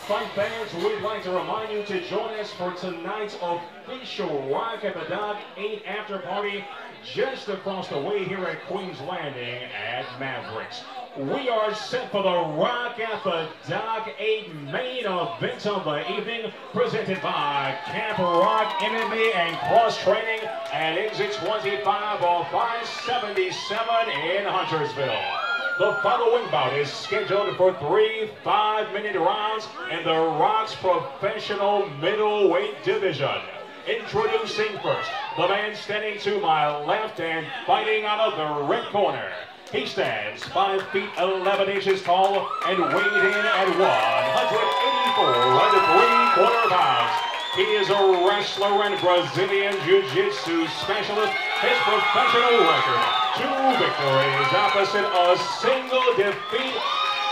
Fight fans, we'd like to remind you to join us for tonight's official Rock at the Dock 8 after party just across the way here at Queen's Landing at Mavericks. We are set for the Rock at the Dock 8 main event of the evening, presented by Camp Rock MMA and Cross Training at exit 25 off 577 in Huntersville. The following bout is scheduled for 3 5-minute rounds in the Rock's professional middleweight division. Introducing first, the man standing to my left and fighting out of the red corner. He stands 5 feet 11 inches tall and weighed in at 184 3/4 pounds. He is a wrestler and Brazilian Jiu-Jitsu specialist. His professional record, 2 victories opposite a single defeat.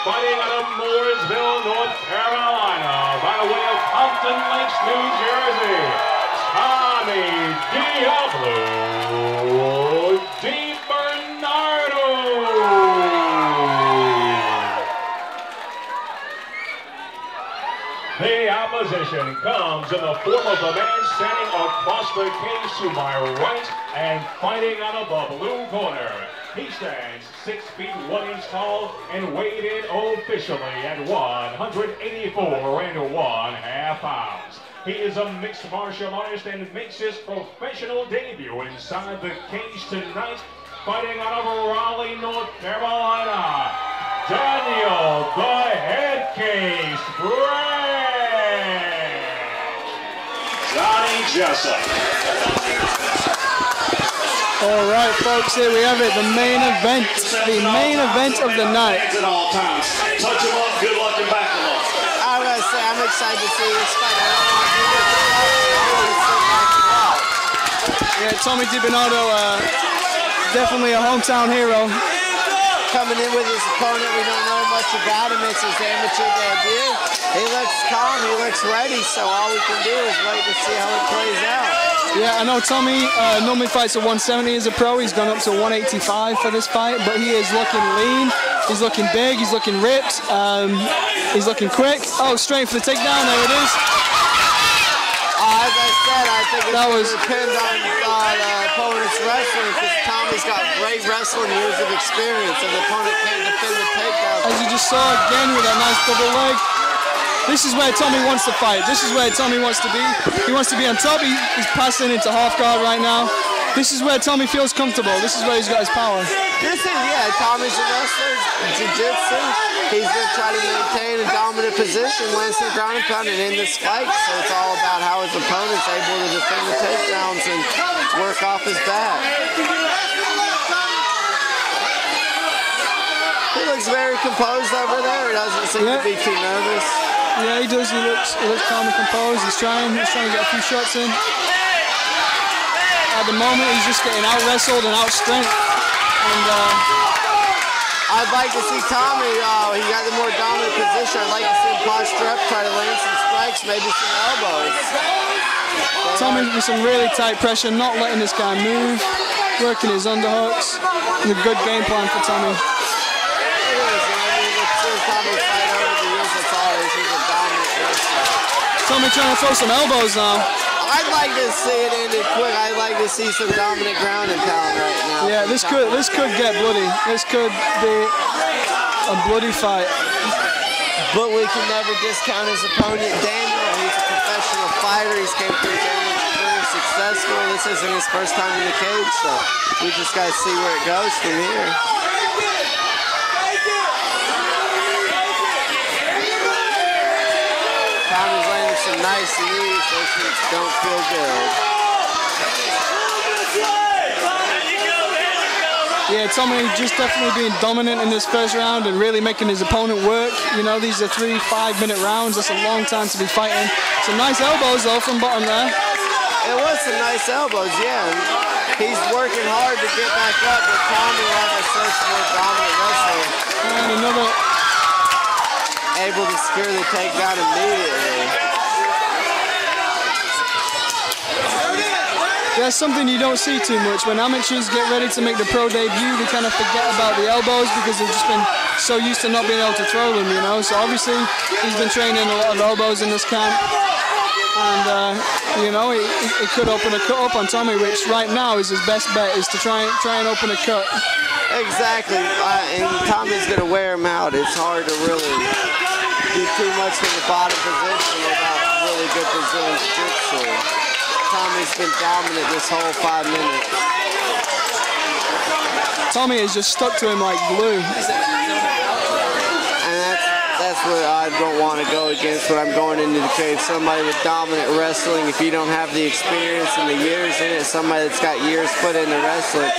Fighting out of Mooresville, North Carolina, by way of Compton Lakes, New Jersey, Tommy Diablo Dibernardo. The opposition comes in the form of the man standing across the cage to my right and fighting out of the blue corner. He stands 6 feet 1 inch tall and weighed in officially at 184 1/2 pounds. He is a mixed martial artist and makes his professional debut inside the cage tonight, fighting out of Raleigh, North Carolina, Daniel the Head Case Brand. Johnny Jessup. All right, folks, here we have it, the main event of the night. At all times. Touch him up, good luck and back him up. I gotta say, I'm excited to see this fight. I don't want to do this. I want to sit back and watch. Yeah, Tommy Dibernardo, definitely a hometown hero. Coming in with his opponent, we don't know much about him. It's his amateur debut. He looks calm, he looks ready, so all we can do is wait to see how it plays out. Yeah, I know Tommy normally fights at 170 as a pro. He's gone up to 185 for this fight, but he is looking lean, he's looking big, he's looking ripped, he's looking quick. Oh, straight for the takedown, there it is. As I said, I think it's going to depend on the opponent's wrestling, because Tommy's got great wrestling years of experience, and the opponent can't defend the takedown. As you just saw again with that nice double leg. This is where Tommy wants to fight. This is where Tommy wants to be. He wants to be on top. He's passing into half guard right now. This is where Tommy feels comfortable. This is where he's got his power. Tommy's a wrestler, jiu-jitsu. He's going to try to maintain a dominant position, land some ground and pound, and in this fight. So it's all about how his opponent's able to defend the takedowns and work off his back. He looks very composed over there. He doesn't seem to be too nervous. Yeah, he does. He looks calm and composed. He's trying to get a few shots in. At the moment, he's just getting out wrestled and out strength. And I'd like to see Tommy. He got the more dominant position. I'd like to see him posture up, try to land some strikes, maybe some elbows. Tommy with some really tight pressure, not letting this guy move, working his underhooks. It's a good game plan for Tommy. Tommy trying to throw some elbows now. I'd like to see it ended quick. I'd like to see some dominant ground and pound right now. Yeah, this could get bloody. This could be a bloody fight. But we can never discount his opponent, Daniel. He's a professional fighter. He's came through very successful. This isn't his first time in the cage, so we just got to see where it goes from here. Tommy's landing some nice knees. Those knees don't feel good. Yeah, Tommy just definitely being dominant in this first round and really making his opponent work. You know, these are 3 5-minute rounds. That's a long time to be fighting. Some nice elbows, though, from bottom there. It was some nice elbows, yeah. He's working hard to get back up, but Tommy, like I said, is more dominant wrestler. And another... Able to secure the takedown immediately. That's something you don't see too much. When amateurs get ready to make the pro debut, they kind of forget about the elbows because they've just been so used to not being able to throw them, you know. So obviously, he's been training a lot of elbows in this camp. And, you know, it could open a cut up on Tommy, which right now is his best bet, is to try and open a cut. Exactly. And Tommy's going to wear him out. It's hard to really do too much in the bottom position without really good Brazilian jiu-jitsu. Tommy's been dominant this whole 5 minutes. Tommy is just stuck to him like glue. And that's what I don't want to go against when I'm going into the cage. Somebody with dominant wrestling, if you don't have the experience and the years in it, somebody that's got years put into wrestling,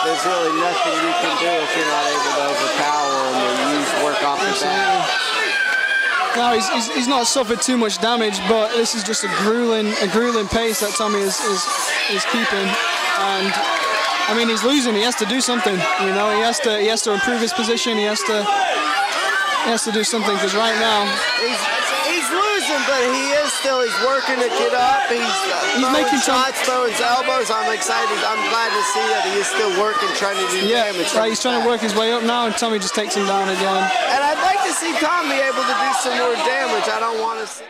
there's really nothing you can do if you're not able to overpower them or use work off the bat. No, he's not suffered too much damage, but this is just a grueling pace that Tommy is keeping. And I mean, he's losing. He has to do something. You know, he has to improve his position. He has to do something because right now he's losing, but he's working to get up. He's making shots, throwing his elbows. I'm excited. I'm glad to see that he is still working, trying to do damage. Right, he's trying to work his way up now, and Tommy just takes him down again. And I'd like to see Tommy able to do some more damage. I don't want to see.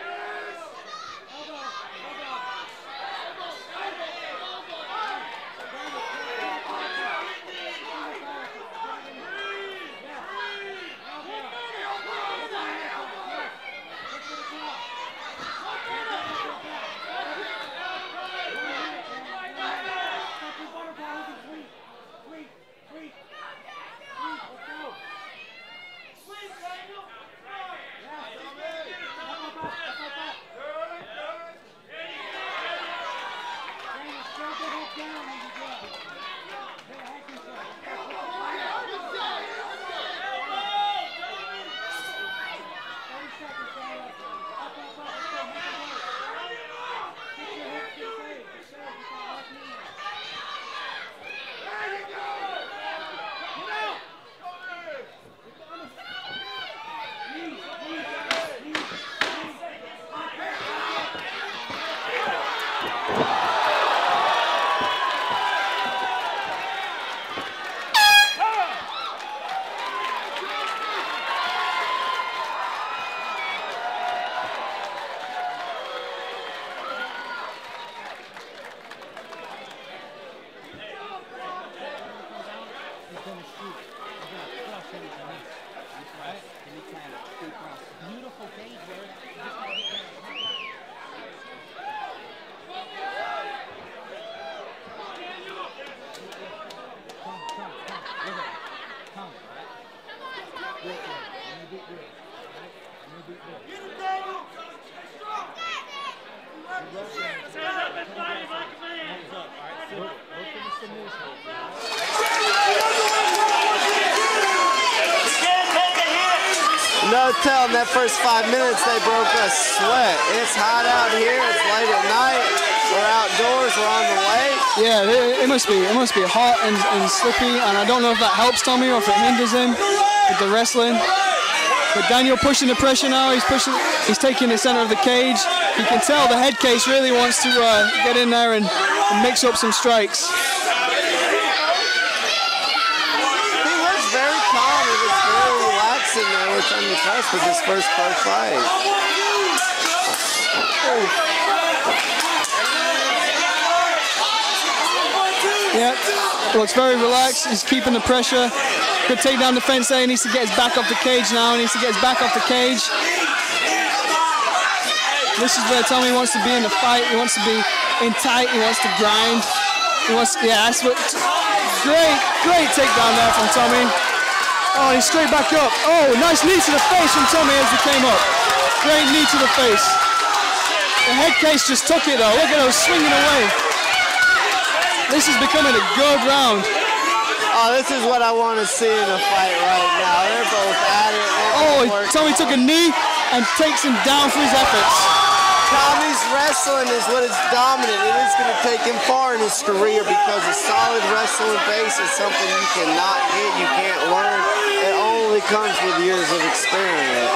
No telling, that first 5 minutes they broke a sweat. It's hot out here, it's late at night, we're outdoors, we're on the lake. Yeah, it must be hot and slippy, and I don't know if that helps Tommy or if it hinders him with the wrestling. But Daniel pushing the pressure now, he's taking the center of the cage. You can tell the head case really wants to get in there and mix up some strikes. In there, which I'm impressed with this first pro fight. Yep, looks very relaxed. He's keeping the pressure. Good takedown defense there. He needs to get his back off the cage now. He needs to get his back off the cage. This is where Tommy wants to be in the fight. He wants to be in tight. He wants to grind. That's what. Great takedown there from Tommy. Oh, he's straight back up. Oh, nice knee to the face from Tommy as he came up. Great knee to the face. The head case just took it though. Look at those swinging away. This is becoming a good round. Oh, this is what I want to see in a fight right now. They're both at it. Tommy took a knee and takes him down for his efforts. Tommy's wrestling is what is dominant. It is going to take him far in his career because a solid wrestling base is something you cannot get, you can't learn. It only comes with years of experience.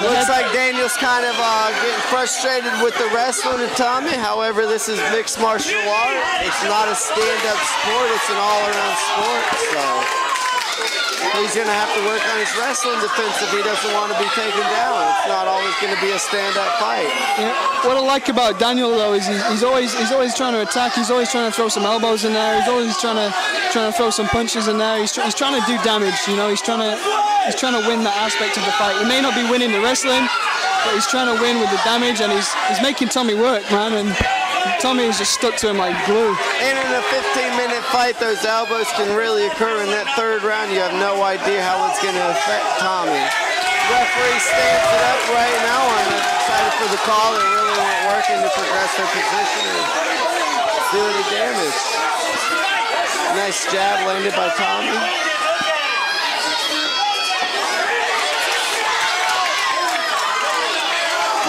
Looks like Daniel's kind of getting frustrated with the wrestling of Tommy. However, this is mixed martial art. It's not a stand-up sport. It's an all-around sport. So he's going to have to work on his wrestling defense if he doesn't want to be taken down. It's not always going to be a stand-up fight. Yeah. What I like about Daniel though is he's always trying to attack. He's always trying to throw some elbows in there. He's always trying to throw some punches in there. He's trying to do damage. You know, he's trying to win that aspect of the fight. He may not be winning the wrestling, but he's trying to win with the damage, and he's making Tommy work, man. And Tommy is just stuck to him like glue. And in a 15-minute fight, those elbows can really occur in that third round. You have no idea how it's going to affect Tommy. Referee stands it up right now, and I'm excited for the call. They really weren't working to progress their position and do any damage. Nice jab landed by Tommy.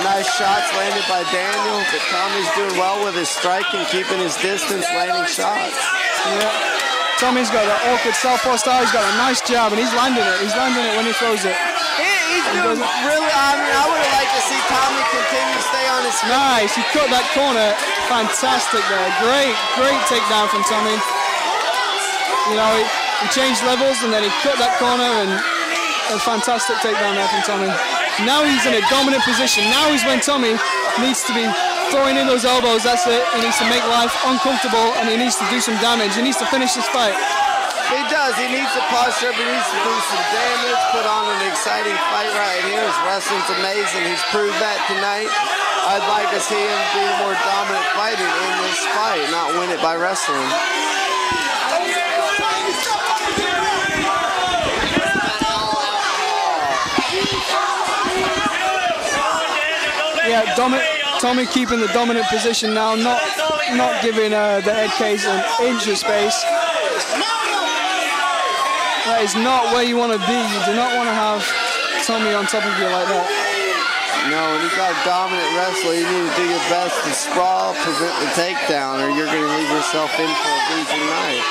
Nice shots landed by Daniel, but Tommy's doing well with his striking, keeping his distance, landing shots. Yeah. Tommy's got that awkward southpaw style. He's got a nice jab, and he's landing it. He's landing it when he throws it. He's doing really, I mean, I would have liked to see Tommy continue to stay on his feet. Nice, he cut that corner. Fantastic there. Great takedown from Tommy. You know, he changed levels, and then he cut that corner, and a fantastic takedown there from Tommy. Now he's in a dominant position. Now is when Tommy needs to be throwing in those elbows. That's it. He needs to make life uncomfortable, and he needs to do some damage. He needs to finish this fight. He does. He needs to posture up. He needs to do some damage, put on an exciting fight right here. His wrestling's amazing. He's proved that tonight. I'd like to see him be a more dominant fighter in this fight, not win it by wrestling. Yeah, Tommy keeping the dominant position now, not giving the head case an inch of space. That is not where you want to be. You do not want to have Tommy on top of you like that. No, when you got a dominant wrestler, you need to do your best to sprawl, prevent the takedown, or you're going to leave yourself in for a losing night.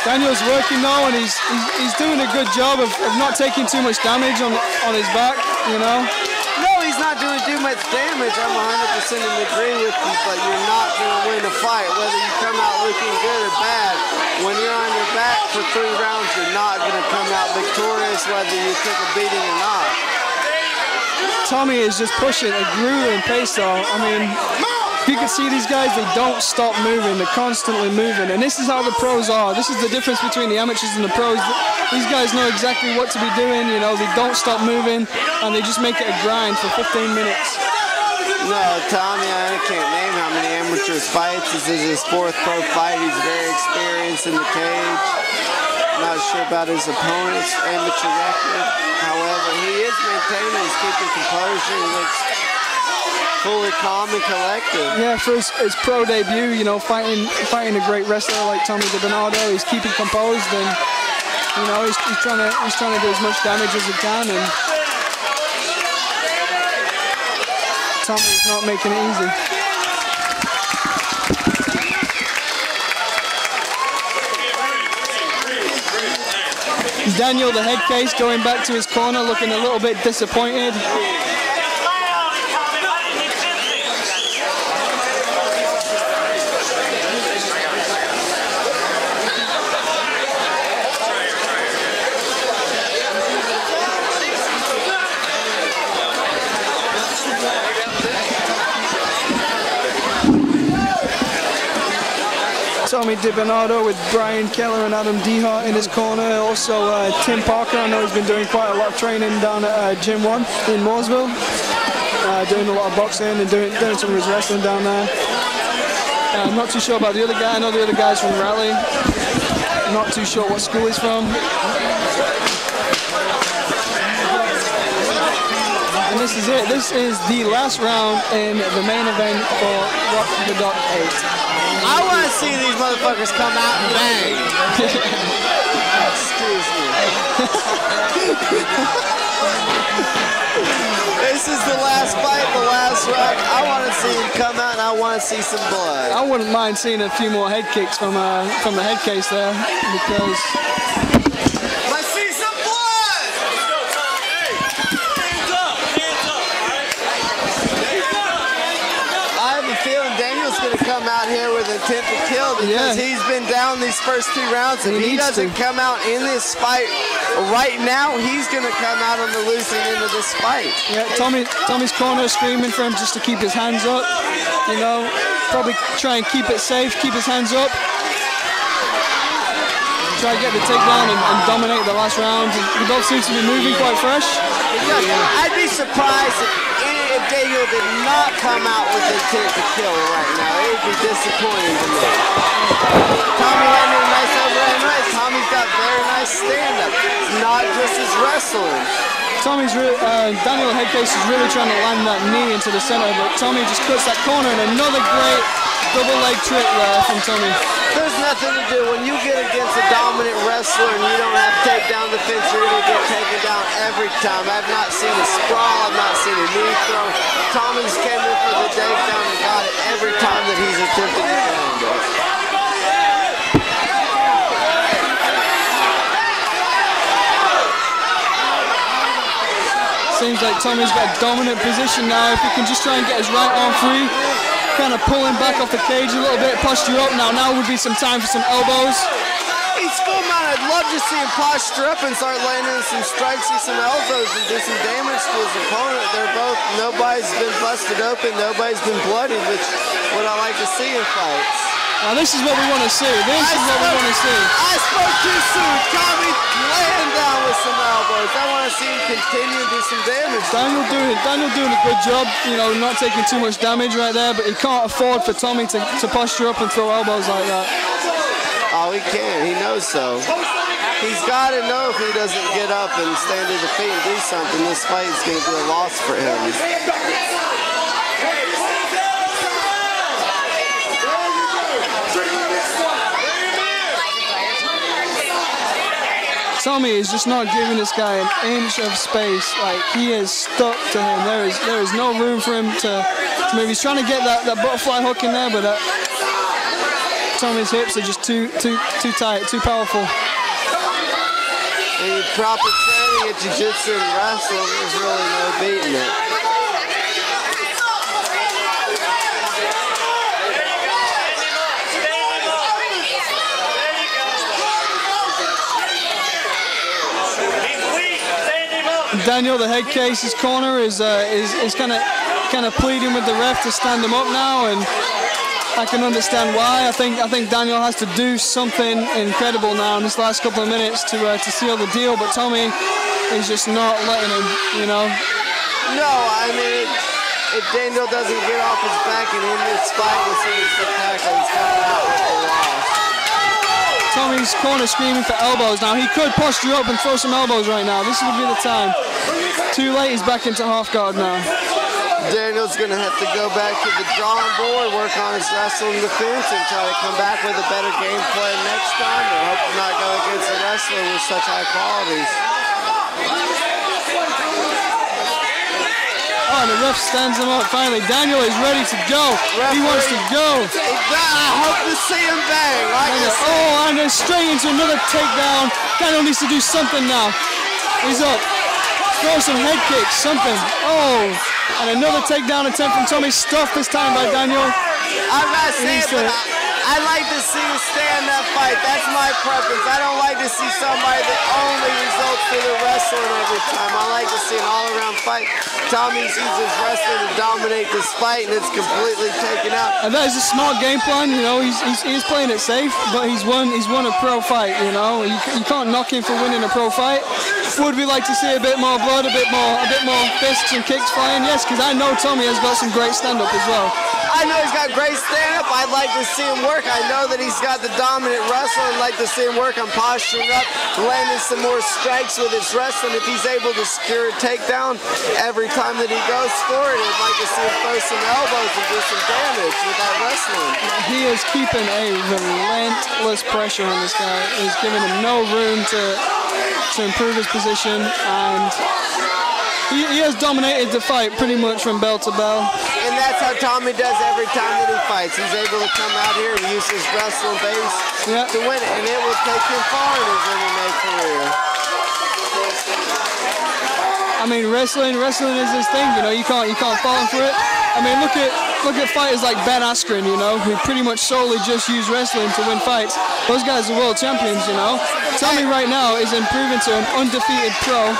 Daniel's working now, and he's doing a good job of not taking too much damage on his back, you know. No, he's not doing too much damage. I'm 100% in agree with you, but you're not going to win a fight, whether you come out looking good or bad. When you're on your back for 3 rounds, you're not going to come out victorious, whether you took a beating or not. Tommy is just pushing a grueling pace, though. I mean, you can see these guys, they don't stop moving. They're constantly moving. And this is how the pros are. This is the difference between the amateurs and the pros. These guys know exactly what to be doing. You know, they don't stop moving, and they just make it a grind for 15 minutes. No, Tommy, I can't name how many amateurs fights. This is his 4th pro fight. He's very experienced in the cage. Not sure about his opponent's amateur record. However, he is maintaining, he's keeping composure. He looks fully calm and collected. Yeah, for his pro debut, you know, fighting a great wrestler like Tommy Dibernardo, he's keeping composed, and you know, he's trying to do as much damage as he can, and Tommy's not making it easy. Daniel, the head case, going back to his corner, looking a little bit disappointed. Tommy Dibernardo with Brian Keller and Adam Dehart in his corner. Also Tim Parker, I know he's been doing quite a lot of training down at Gym 1 in Mooresville. Doing a lot of boxing and doing some of his wrestling down there. I'm not too sure about the other guy. I know the other guy's from Raleigh. I'm not too sure what school he's from. And this is it. This is the last round in the main event for Rock the Dot 8. I want to see these motherfuckers come out and bang. Excuse me. This is the last fight, the last round. I want to see him come out and I want to see some blood. I wouldn't mind seeing a few more head kicks from the head case there, because let's see some blood! Hands up! I have a feeling Daniel's going to come out here with intent to kill, because he's been down these first 2 rounds. If he doesn't come out in this fight right now, he's going to come out on the losing end of this fight. Yeah, Tommy's corner screaming for him just to keep his hands up. You know, probably try and keep it safe, keep his hands up. Try to get the takedown and dominate the last round. They both seem to be moving quite fresh. I'd be surprised if Daniel did not come out with intent to kill right now. It would be disappointing to me. Tommy landed a nice overhand right. Tommy's got very nice stand-up. It's not just his wrestling. Daniel Headcase is really trying to land that knee into the center, but Tommy just cuts that corner, and another great double leg trick there from Tommy. There's nothing to do. When you get against a dominant wrestler and you don't have takedown defense, you're going to get taken down every time. I've not seen a sprawl. I've not seen a knee throw. Tommy's came in for the takedown and got it every time that he's attempted to land it. Seems like Tommy's got a dominant position now. If he can just try and get his right arm free, kind of pull him back off the cage a little bit, posture up. Now would be some time for some elbows. He's full man. I'd love to see him posture up and start landing some strikes and some elbows and do some damage to his opponent. Nobody's been busted open, nobody's been bloodied, which is what I like to see in fights. Now this is what we want to see. I spoke too soon. Tommy laying down with some elbows. I want to see him continue to do some damage. Daniel doing a good job, you know, not taking too much damage right there, but he can't afford for Tommy to posture up and throw elbows like that. Oh, he can. He knows so. He's got to know if he doesn't get up and stand to the feet and do something, this fight is going to be a loss for him. Tommy is just not giving this guy an inch of space. Like, he is stuck to him. There is no room for him to move. He's trying to get that butterfly hook in there, but Tommy's hips are just too tight, too powerful. And proper training at jiu-jitsu and wrestling, there's really no beating it. Daniel, the head case's corner, is kind of pleading with the ref to stand him up now, and I can understand why. I think Daniel has to do something incredible now in this last couple of minutes to seal the deal, but Tommy is just not letting him, you know. No, I mean, if Daniel doesn't get off his back and end this fight and see the spectacle, he's coming out with the loss. Tommy's corner screaming for elbows now. He could posture up and throw some elbows right now. This would be the time. Too late, he's back into half guard now. Daniel's going to have to go back to the drawing board, work on his wrestling defense, and try to come back with a better game plan next time. I hope to not go against a wrestler with such high qualities. Oh, the ref stands him up finally. Daniel is ready to go. He wants to go. I hope to see him bang. And then straight into another takedown. Daniel needs to do something now. He's up. Throw some head kicks, something. Oh, and another takedown attempt from Tommy. Stuffed this time by Daniel. I'm not saying, but I like to see him stand that fight. That's my preference. I don't like to see somebody that only results through the wrestling every time. I like to see an all-around fight. Tommy uses wrestling to dominate this fight, and it's completely taken out. And that is a smart game plan. You know, he's playing it safe, but he's won a pro fight. You know, you can't knock him for winning a pro fight. Would we like to see a bit more blood, a bit more fists and kicks flying? Yes, because I know Tommy has got some great stand-up as well. I know he's got great stand-up. I'd like to see him work. I know that he's got the dominant wrestling. I'd like to see him work on posturing up, landing some more strikes with his wrestling. If he's able to secure a takedown every time that he goes for it, I'd like to see him throw some elbows and do some damage with that wrestling. He is keeping a relentless pressure on this guy. He's giving him no room to improve his position, and he has dominated the fight pretty much from bell to bell. And that's how Tommy does every time that he fights. He's able to come out here and use his wrestling base to win it, and it will take him far in his MMA career. I mean, wrestling is his thing. You know, you can't fault him for it. I mean, look at fighters like Ben Askren, you know, who pretty much solely just use wrestling to win fights. Those guys are world champions, you know. Tommy right now is improving to an undefeated pro.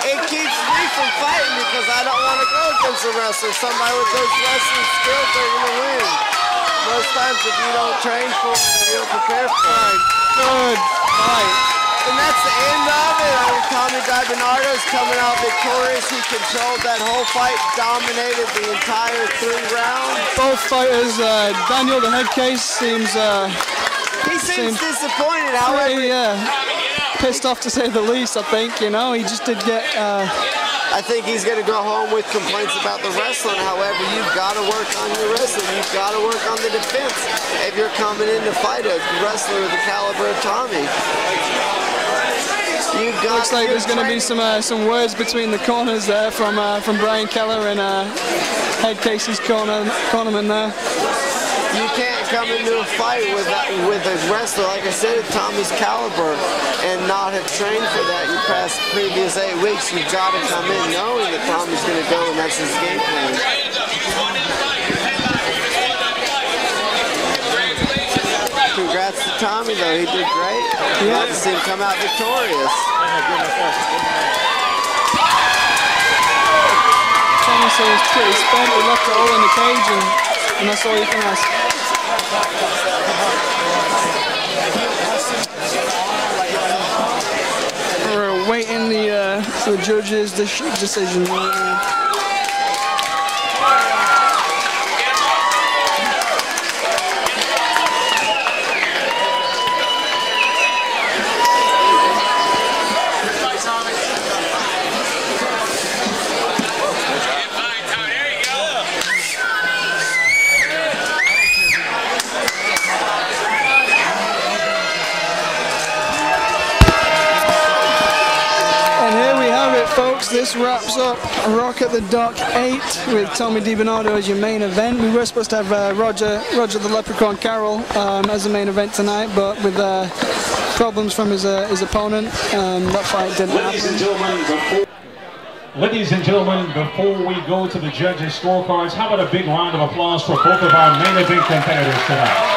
It keeps me from fighting because I don't want to go against a wrestler. Somebody with those wrestling skills, they're going to win. Most times if you don't train for it, you don't prepare for it. Good fight. And that's the end of it. I mean, Tommy Dibernardo's coming out victorious. He controlled that whole fight, dominated the entire 3 rounds. Both fighters, Daniel, the head case, seems... he seems disappointed, however... pissed off to say the least, I think, you know. He just did get... I think he's going to go home with complaints about the wrestling. However, you've got to work on your wrestling. You've got to work on the defense if you're coming in to fight a wrestler of the caliber of Tommy. Looks like there's going to be some words between the corners there from Brian Keller and Head Casey's cornerman there. You can't come into a fight with a wrestler, like I said, at Tommy's caliber and not have trained for that in the past previous 8 weeks. You've got to come in knowing that Tommy's going to go and that's his game plan. Congrats to Tommy, though. He did great. Glad to see him come out victorious. Tommy said he's pretty spent. He left it all in the cage, and that's all you can ask. We're awaiting the judge's decision right now. Folks, this wraps up Rock at the Dock 8 with Tommy Dibernardo as your main event. We were supposed to have Roger the Leprechaun Carroll as the main event tonight, but with problems from his opponent, that fight didn't happen. Ladies and gentlemen, before we go to the judges' scorecards, how about a big round of applause for both of our main event competitors tonight?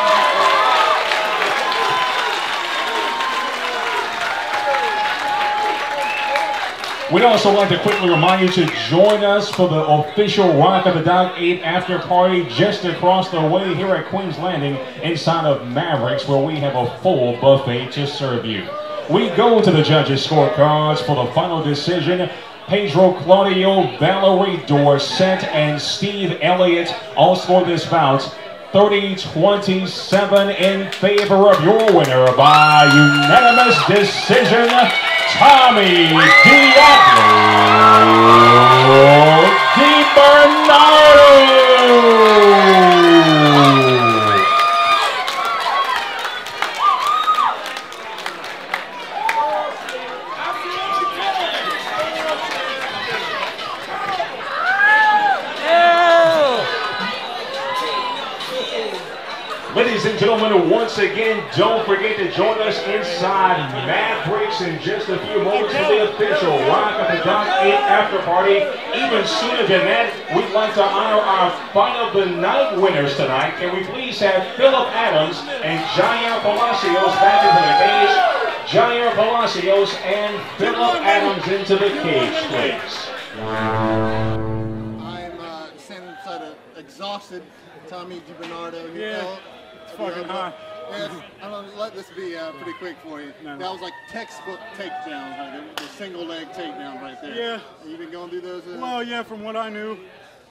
We'd also like to quickly remind you to join us for the official Rock of the Dock 8 after party just across the way here at Queen's Landing inside of Mavericks, where we have a full buffet to serve you. We go to the judges' scorecards for the final decision. Pedro Claudio, Valerie Dorset, and Steve Elliott all scored this bout 30-27 in favor of your winner by unanimous decision, Tommy Dibernardo. Ladies and gentlemen, once again, don't forget to join us inside Mavericks in just a few moments for the official Rock of the Dock 8 after party. Even sooner than that, we'd like to honor our fight of the night winners tonight. Can we please have Philip Adams and Jair Palacios back into the cage? Jair Palacios and Philip Adams into the cage, please. I'm standing inside an exhausted Tommy Dibernardo. It's fucking hot. Yeah, I'm gonna let this be pretty quick for you. No. That was like textbook takedown, like the single leg takedown right there. Yeah. You've been going through those? Well, yeah, from what I knew,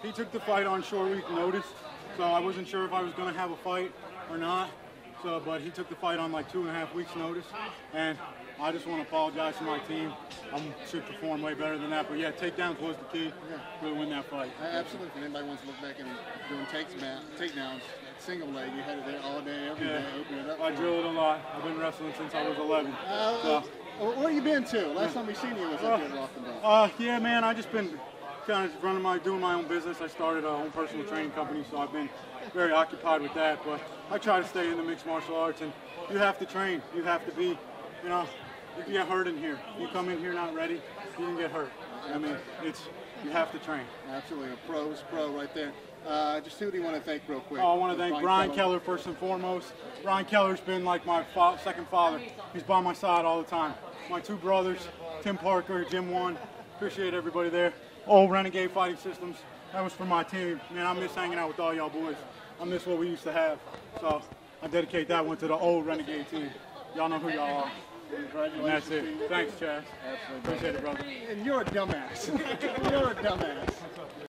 he took the fight on short week notice. So I wasn't sure if I was going to have a fight or not. So, but he took the fight on like 2.5 weeks notice. And I just want to apologize to my team. I should perform way better than that. But yeah, takedowns was the key to win that fight. Absolutely. If anybody wants to look back and doing takedowns, single leg, you had it there all day, every day, opening it up. I drill it a lot. I've been wrestling since I was 11. Where have you been to? Last time we seen you was up here at Rockland. Yeah, man, I just been kind of doing my own business. I started a own personal training company, so I've been very occupied with that. But I try to stay in the mixed martial arts, and you have to train. You have to be, you know, you can get hurt in here. You come in here not ready, you can get hurt. I mean, you have to train. Absolutely, a pro's pro right there. Just who do you want to thank real quick? I want to thank Brian Keller first and foremost. Brian Keller's been like my second father. He's by my side all the time. My two brothers, Tim Parker, Jim One. Appreciate everybody there. Old Renegade Fighting Systems. That was for my team. Man, I miss hanging out with all y'all boys. I miss what we used to have. So I dedicate that one to the old Renegade team. Y'all know who y'all are. Congratulations. And that's it. Thanks, Chaz. Absolutely. Appreciate it, brother. And you're a dumbass. You're a dumbass.